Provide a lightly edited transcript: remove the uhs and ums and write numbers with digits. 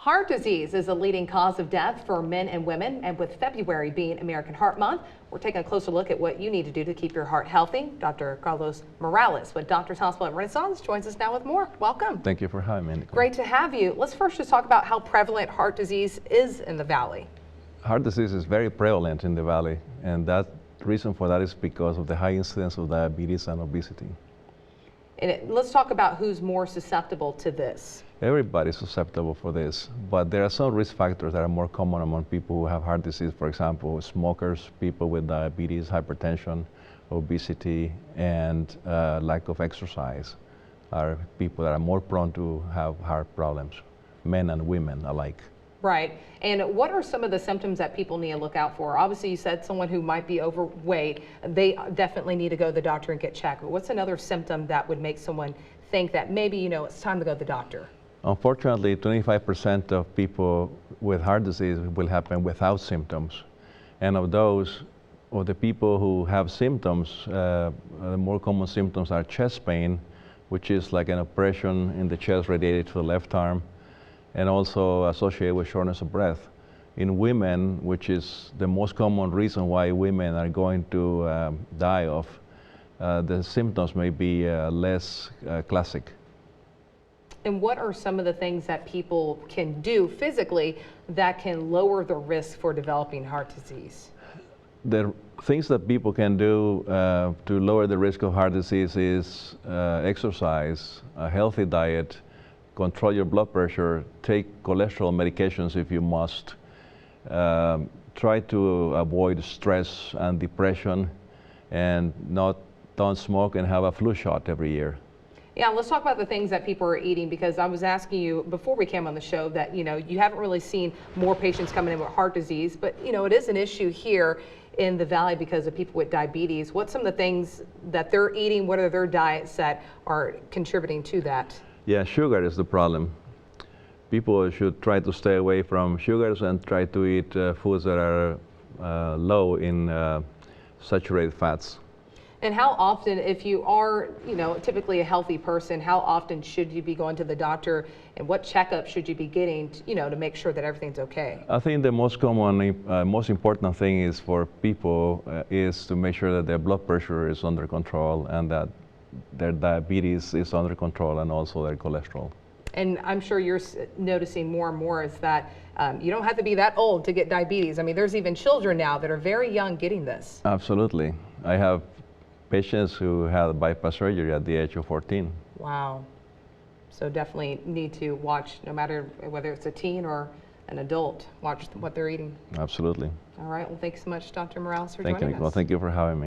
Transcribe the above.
Heart disease is a leading cause of death for men and women, and with February being American Heart Month, we're taking a closer look at what you need to do to keep your heart healthy. Dr. Carlos Morales with Doctors Hospital at Renaissance joins us now with more. Welcome. Thank you for having me, Nicole. Great to have you. Let's first just talk about how prevalent heart disease is in the Valley. Heart disease is very prevalent in the Valley, and the reason for that is because of the high incidence of diabetes and obesity. And let's talk about who's more susceptible to this. Everybody's susceptible for this, but there are some risk factors that are more common among people who have heart disease. For example, smokers, people with diabetes, hypertension, obesity, and lack of exercise are people that are more prone to have heart problems, men and women alike. Right. And what are some of the symptoms that people need to look out for? Obviously, you said someone who might be overweight, they definitely need to go to the doctor and get checked. But what's another symptom that would make someone think that maybe, it's time to go to the doctor? Unfortunately, 25% of people with heart disease will happen without symptoms. And of those, of the people who have symptoms, the more common symptoms are chest pain, which is like an oppression in the chest radiated to the left arm, and also associated with shortness of breath. In women, which is the most common reason why women are going to die of, the symptoms may be less classic. And what are some of the things that people can do physically that can lower the risk for developing heart disease? The things that people can do to lower the risk of heart disease is exercise, a healthy diet, control your blood pressure, take cholesterol medications if you must, try to avoid stress and depression, and don't smoke and have a flu shot every year. Yeah, let's talk about the things that people are eating, because I was asking you before we came on the show that, you haven't really seen more patients coming in with heart disease, but, it is an issue here in the Valley because of people with diabetes. What's some of the things that they're eating? What are their diets that are contributing to that? Yeah, sugar is the problem. People should try to stay away from sugars and try to eat foods that are low in saturated fats. And how often, if you are, typically a healthy person, how often should you be going to the doctor, and what checkup should you be getting, to make sure that everything's okay? I think the most common, most important thing is for people is to make sure that their blood pressure is under control and that their diabetes is under control, and also their cholesterol. And I'm sure you're noticing more and more is that you don't have to be that old to get diabetes. I mean, there's even children now that are very young getting this. Absolutely. I have patients who had bypass surgery at the age of 14. Wow. So definitely need to watch, no matter whether it's a teen or an adult, watch what they're eating. Absolutely. All right. Well, thanks so much, Dr. Morales, for joining us. Thank you, Nicole. Thank you for having me.